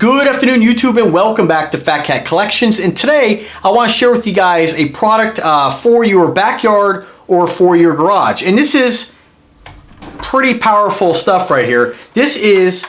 Good afternoon, YouTube, and welcome back to Fat Cat Collections. And today I want to share with you guys a product for your backyard or for your garage. And this is pretty powerful stuff right here. This is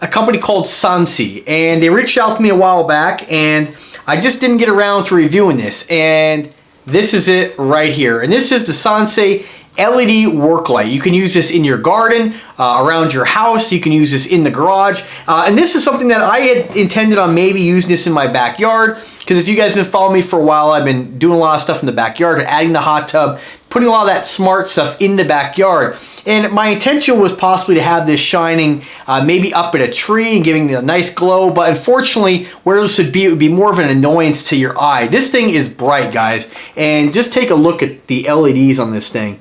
a company called SANSI, and they reached out to me a while back, and I just didn't get around to reviewing this. And this is it right here. And this is the SANSI LED work light. You can use this in your garden, around your house. You can use this in the garage. And this is something that I had intended on maybe using this in my backyard, because if you guys have been following me for a while, I've been doing a lot of stuff in the backyard, adding the hot tub, putting a lot of that smart stuff in the backyard. And my intention was possibly to have this shining maybe up at a tree and giving it a nice glow, but unfortunately where this would be, it would be more of an annoyance to your eye. This thing is bright, guys, and just take a look at the LEDs on this thing.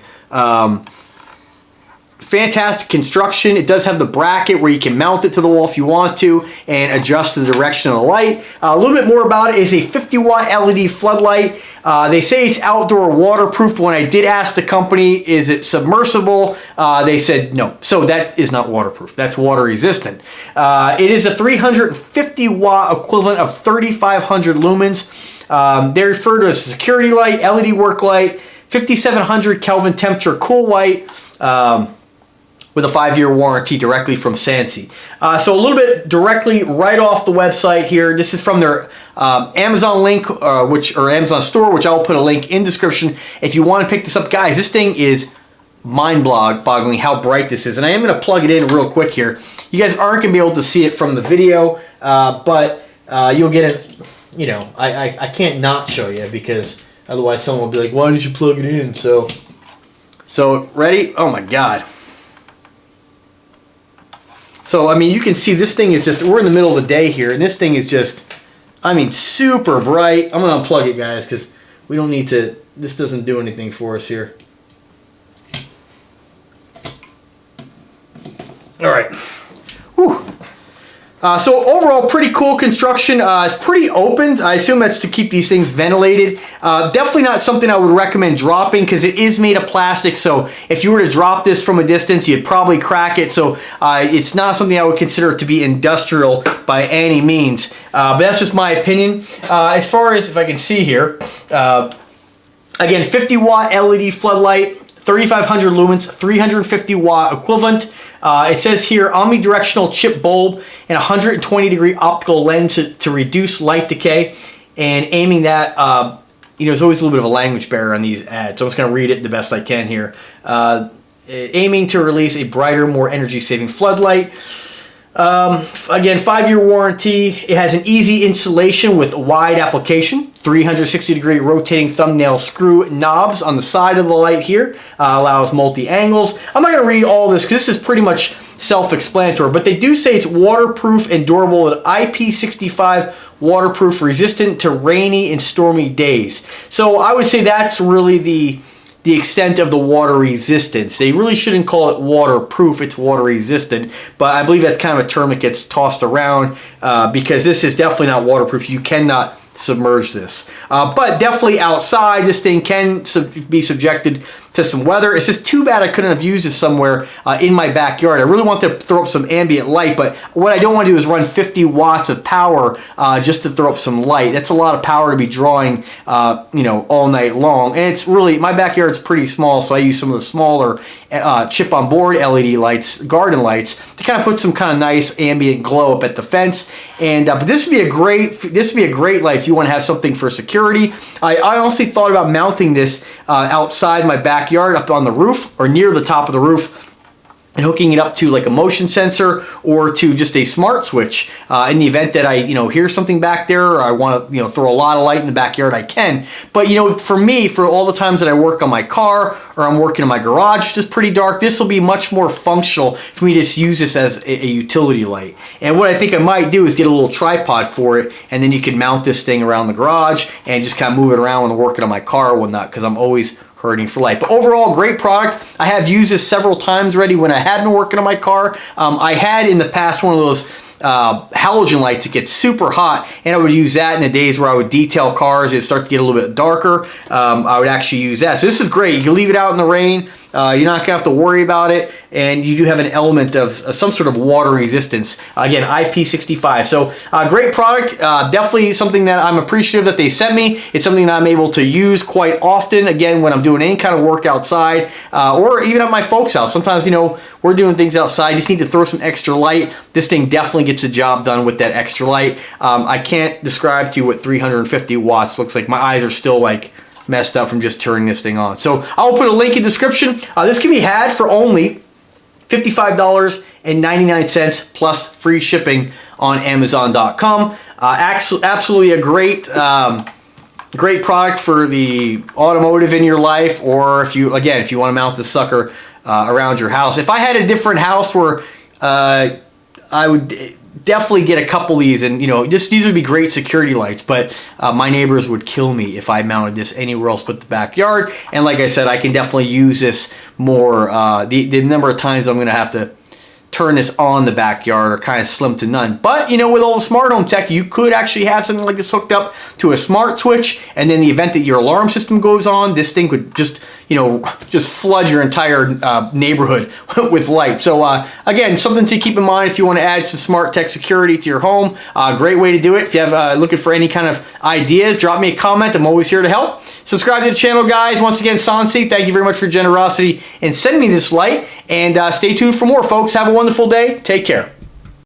Fantastic construction. It does have the bracket where you can mount it to the wall if you want to and adjust the direction of the light. A little bit more about it is a 50-watt LED floodlight. They say it's outdoor waterproof, but when I did ask the company, is it submersible? They said no. So that is not waterproof. That's water resistant. It is a 350-watt equivalent of 3,500 lumens. They refer to it as a security light, LED work light, 5,700 Kelvin temperature cool white, with a 5-year warranty directly from SANSI. So a little bit directly right off the website here. This is from their Amazon link, or Amazon store, which I'll put a link in description if you want to pick this up. Guys, this thing is mind-boggling how bright this is. And I am going to plug it in real quick here. You guys aren't going to be able to see it from the video, but you'll get it. You know, I can't not show you, because otherwise someone will be like, why didn't you plug it in? So ready? Oh my God. So, I mean, you can see this thing is just, we're in the middle of the day here, and this thing is just, I mean, super bright. I'm going to unplug it, guys, because we don't need to, this doesn't do anything for us here. All right. Whew. So overall, pretty cool construction. It's pretty open. I assume that's to keep these things ventilated. Definitely not something I would recommend dropping, because it is made of plastic. So if you were to drop this from a distance, you'd probably crack it. So it's not something I would consider to be industrial by any means. But that's just my opinion. As far as, if I can see here, again, 50-watt LED floodlight, 3,500 lumens, 350-watt equivalent. It says here omnidirectional chip bulb and 120-degree optical lens to reduce light decay, and aiming that, you know, there's always a little bit of a language barrier on these ads, so I'm just going to read it the best I can here. Aiming to release a brighter, more energy-saving floodlight. Again, 5-year warranty. It has an easy installation with wide application. 360-degree rotating thumbnail screw knobs on the side of the light here. Allows multi-angles. I'm not going to read all this because this is pretty much self-explanatory, but they do say it's waterproof and durable and IP65 waterproof, resistant to rainy and stormy days. So I would say that's really the extent of the water resistance. They really shouldn't call it waterproof, it's water resistant, but I believe that's kind of a term that gets tossed around because this is definitely not waterproof. You cannot submerge this. But definitely outside, this thing can be subjected to some weather. It's just too bad I couldn't have used this somewhere in my backyard. I really want to throw up some ambient light, but what I don't want to do is run 50 watts of power just to throw up some light. That's a lot of power to be drawing, you know, all night long. And it's really, my backyard's pretty small, so I use some of the smaller chip on board LED lights, garden lights, to kind of put some kind of nice ambient glow up at the fence. And but this would be a great light if you want to have something for security. I honestly thought about mounting this outside my backyard, up on the roof or near the top of the roof, and hooking it up to like a motion sensor or to just a smart switch. In the event that I, you know, hear something back there, or I want to, you know, throw a lot of light in the backyard, I can. But, you know, for me, for all the times that I work on my car or I'm working in my garage, which is pretty dark, this will be much more functional for me to just use this as a utility light. And what I think I might do is get a little tripod for it, and then you can mount this thing around the garage and just kind of move it around when I'm working on my car or whatnot, because I'm always hurting for light. But overall, great product. I have used this several times already when I had been working on my car. I had in the past one of those halogen lights that get super hot, and I would use that in the days where I would detail cars. It'd start to get a little bit darker. I would actually use that. So this is great. You can leave it out in the rain. You're not gonna have to worry about it, and you do have an element of some sort of water resistance. Again, IP65. So great product. Definitely something that I'm appreciative that they sent me. It's something that I'm able to use quite often. Again, when I'm doing any kind of work outside, or even at my folks' house. Sometimes, you know, we're doing things outside. You just need to throw some extra light. This thing definitely gets the job done with that extra light. I can't describe to you what 350 watts looks like. My eyes are still like messed up from just turning this thing on. So I'll put a link in the description. This can be had for only $55.99 plus free shipping on Amazon.com. Absolutely a great great product for the automotive in your life, or if you want to mount the sucker around your house. If I had a different house where I would definitely get a couple of these, and you know, these would be great security lights, but my neighbors would kill me if I mounted this anywhere else but the backyard. And like I said, I can definitely use this more. The number of times I'm going to have to turn this on the backyard are kind of slim to none. But you know, with all the smart home tech, you could actually have something like this hooked up to a smart switch, and then the event that your alarm system goes on, this thing could just, you know, just flood your entire neighborhood with light. So again, something to keep in mind if you want to add some smart tech security to your home. Great way to do it. If you have looking for any kind of ideas, drop me a comment. I'm always here to help. Subscribe to the channel, guys. Once again, SANSI, thank you very much for your generosity in sending me this light, and stay tuned for more, folks. Have a wonderful day. Take care.